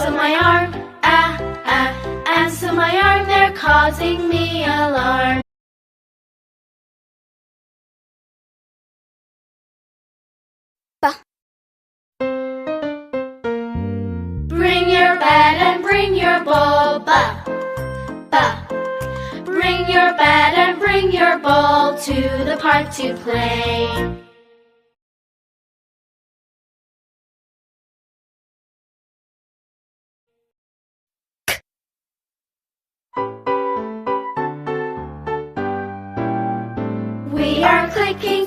Ants on my arm, ah, ah. Ants on my arm, they're causing me alarm. Bring your bat and bring your ball, ba, ba. Bring your bat and bring your ball to the park to play. We are clicking